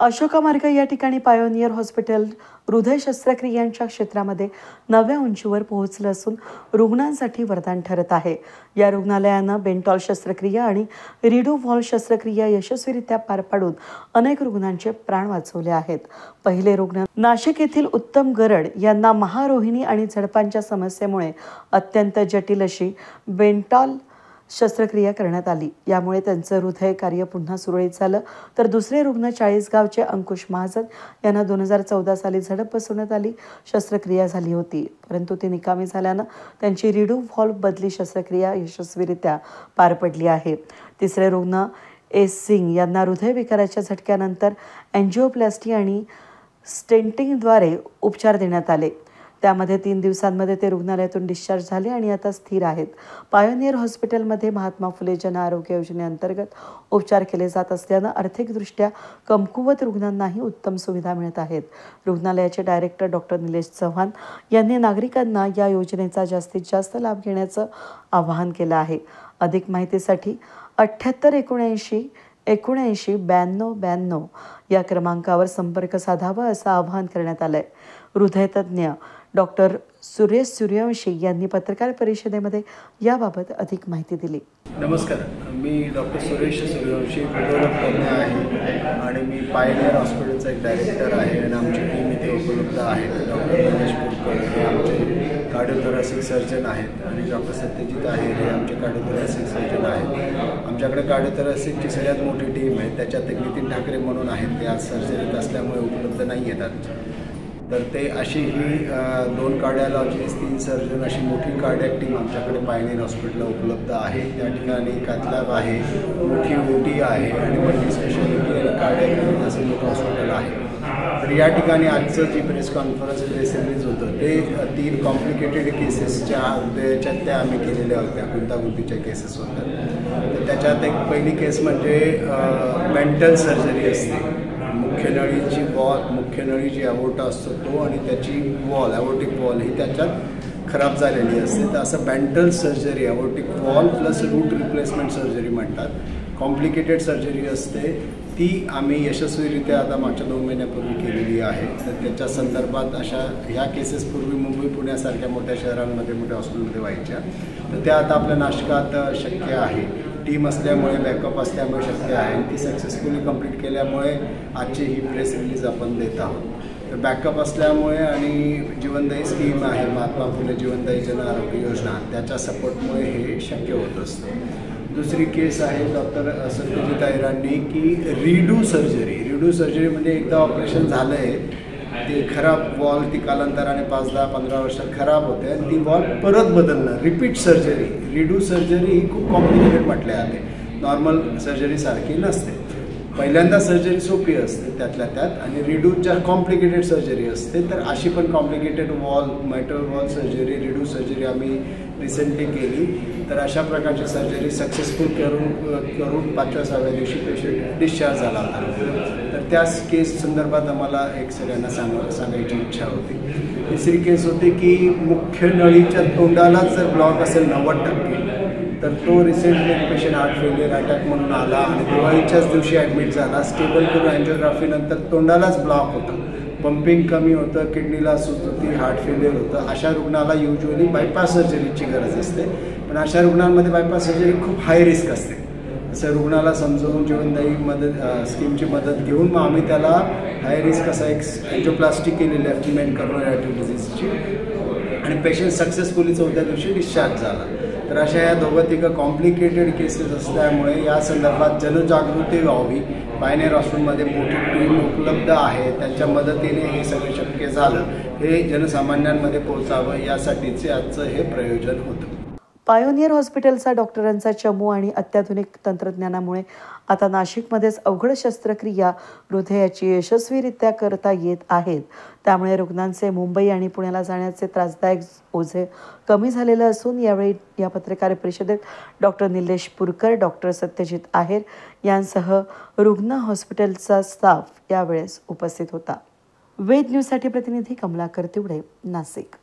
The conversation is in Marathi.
अशोका मार्ग या ठिकाणी पायोनियर हॉस्पिटल हृदय शस्त्रक्रियांच्या क्षेत्रामध्ये नव्या उंचीवर पोहोचलं असून रुग्णांसाठी वरदान ठरत आहे. या रुग्णालयानं बेंटॉल शस्त्रक्रिया आणि रिडोव्हॉल शस्त्रक्रिया यशस्वीरित्या पार पाडून अनेक रुग्णांचे प्राण वाचवले आहेत. पहिले रुग्ण नाशिक येथील उत्तम गरड यांना महारोहिणी आणि झडपांच्या समस्येमुळे अत्यंत जटिल अशी बेंटॉल शस्त्रक्रिया करण्यात आली. यामुळे त्यांचं हृदय कार्य पुन्हा सुरळीत झालं. तर दुसरे रुग्ण चाळीसगावचे अंकुश महाजन यांना 2014 साली झडप बसवण्यात आली. शस्त्रक्रिया झाली होती, परंतु ती निकामी झाल्यानं त्यांची रिडोव्हॉल्व बदली शस्त्रक्रिया यशस्वीरित्या पार पडली आहे. तिसरे रुग्ण एस सिंग यांना हृदयविकाराच्या झटक्यानंतर एंजिओप्लास्टी आणि स्टेंटिंगद्वारे उपचार देण्यात आले. त्यामध्ये 3 दिवसांमध्ये ते रुग्णालयातून डिस्चार्ज झाले आणि आता स्थिर आहेत. पायोनियर हॉस्पिटलमध्ये महात्मा फुले जन आरोग्य योजनेअंतर्गत उपचार केले जात असल्यानं आर्थिकदृष्ट्या कमकुवत रुग्णांनाही उत्तम सुविधा मिळत आहेत. रुग्णालयाचे डायरेक्टर डॉक्टर निलेश चव्हाण यांनी नागरिकांना या योजनेचा जास्तीत जास्त लाभ घेण्याचं आवाहन केलं आहे. अधिक माहितीसाठी 78 79 92 92 या क्रमांकावर संपर्क साधावा असं आवाहन करण्यात आलंय. हृदयतज्ञ डॉक्टर सुरेश सूर्यवंशी यांनी पत्रकार परिषदेमध्ये याबाबत अधिक माहिती दिली. नमस्कार, मी डॉक्टर सुरेश सूर्यवंशी हृदयतज्ञ आहे आणि मी पायोनियर हॉस्पिटलचा एक डायरेक्टर आहे आणि आमची टीम इथे उपलब्ध आहे. डॉक्टर गणेश पुरकर हे आमचे कार्डिओथोरॅसिक सर्जन आहेत आणि डॉक्टर सत्यजित आहेर हे आमचे कार्डिओथोरॅसिक सर्जन आहेत. आमच्याकडे कार्डिओथोरॅसिकची सगळ्यात मोठी टीम आहे. त्याच्यात एक नितीन ठाकरे म्हणून आहेत, ते आज सर्जरीत असल्यामुळे उपलब्ध नाही येतात. तर ते अशी ही 2 कार्डिओलॉजिस्ट 3 सर्जन अशी मोठी कार्डियक टीम आमच्याकडे पायोनियर हॉस्पिटलला उपलब्ध आहे. त्या ठिकाणी कॅथलॅब आहे, मोठी ओटी आहे आणि मल्टी स्पेशालिटी आणि कार्डियक असं मोठं हॉस्पिटल आहे. तर या ठिकाणी आजचं जी प्रेस कॉन्फरन्स प्रेस रिलीज होतं ते 3 कॉम्प्लिकेटेड केसेसच्या हृदयाच्या त्या आम्ही केलेल्या होत्या, गुंतागुंतीच्या केसेस होत्या. तर त्याच्यात एक पहिली केस म्हणजे मेंटल सर्जरी असते. मुख्य नळी जी ॲवोर्टा असतो तो आणि त्याची वॉल ॲवोर्टिक वॉल ही त्याच्यात खराब झालेली असते. तर असं Bentall surgery aortic valve plus root replacement surgery म्हणतात. कॉम्प्लिकेटेड सर्जरी असते ती आम्ही यशस्वीरित्या आता मागच्या 2 महिन्यापूर्वी केलेली आहे. तर त्याच्या संदर्भात अशा ह्या केसेस पूर्वी मुंबई पुण्यासारख्या मोठ्या शहरांमध्ये मोठ्या हॉस्पिटलमध्ये व्हायच्या, तर त्या आता आपल्या नाशकात शक्य आहे. टीम असल्यामुळे बॅकअप असल्यामुळे शक्य आहे आणि ती सक्सेसफुली कंप्लीट केल्यामुळे आजची ही प्रेस रिलीज आपण देत आहोत. तर बॅकअप असल्यामुळे आणि जीवनदायी स्कीम आहे महात्मा फुले जीवनदायी जन आरोग्य योजना, त्याच्या सपोर्टमुळे हे शक्य होत असतं. दुसरी केस आहे डॉक्टर सत्यजित आहेरांनी की रिडू सर्जरी म्हणजे एकदा ऑपरेशन झालं आहे, ते खराब वॉल ती कालांतराने 5-10-15 वर्षात खराब होते आणि ती वॉल परत बदलणं, रिपीट सर्जरी. रिडू सर्जरी ही खूप कॉम्प्लिकेटेड म्हटले जाते, नॉर्मल सर्जरीसारखी नसते. पहिल्यांदा सर्जरी सोपी असते त्यातल्या त्यात आणि रिडूच्या कॉम्प्लिकेटेड सर्जरी असते. तर अशी पण complicated metal wall surgery, redo surgery आम्ही रिसेंटली केली. तर अशा प्रकारची सर्जरी सक्सेसफुल करून 5व्या-6व्या दिवशी पेशंट डिस्चार्ज झाला होता. तर त्या केस संदर्भात आम्हाला एक सगळ्यांना सांगायची इच्छा होती. तिसरी केस होती की मुख्य नळीच्या तोंडाला जर ब्लॉक असेल 90%, तर तो रिसेंटली एक पेशंट हार्ट फेल्युअर अटॅक म्हणून आला आणि दिवाळीच्याच दिवशी ॲडमिट झाला. स्टेबल करून अँजिओग्राफीनंतर तोंडालाच ब्लॉक होतं, पंपिंग कमी होतं, किडनीला सूज होती, हार्ट फेल्युअर होतं. अशा रुग्णाला युजली बायपास सर्जरीची गरज असते, पण अशा रुग्णांमध्ये बायपास सर्जरी खूप हाय रिस्क असते. असं रुग्णाला समजावून जीवनदायी स्कीमची मदत घेऊन मग आम्ही त्याला हाय रिस्क असा एक एंजिओप्लास्टी केलेली आहे फिमेन करोनरी आर्टरी डिझीजची आणि पेशंट सक्सेसफुली 4थ्या दिवशी डिस्चार्ज झाला. तर अशा या 2-3 कॉम्प्लिकेटेड केसेस असल्यामुळे या संदर्भात जनजागृती व्हावी. पायोनियर हॉस्पिटलमध्ये मोठी टीम उपलब्ध आहे, त्यांच्या मदतीने हे सगळं शक्य झालं. हे जनसामान्यांमध्ये पोहोचावं यासाठीचे आजचं हे प्रयोजन होतं. पायोनियर हॉस्पिटलचा डॉक्टरांचा चमू आणि अत्याधुनिक तंत्रज्ञानामुळे आता नाशिकमध्येच अवघड शस्त्रक्रिया हृदयाची यशस्वीरित्या करता येत आहेत. त्यामुळे रुग्णांचे मुंबई आणि पुण्याला जाण्याचे त्रासदायक ओझे कमी झालेलं असून यावेळी या पत्रकार परिषदेत डॉक्टर निलेश पुरकर, डॉक्टर सत्यजित आहेर यांसह रुग्ण हॉस्पिटलचा स्टाफ यावेळेस उपस्थित होता. वेद न्यूजसाठी प्रतिनिधी कमलाकर तिवडे, नाशिक.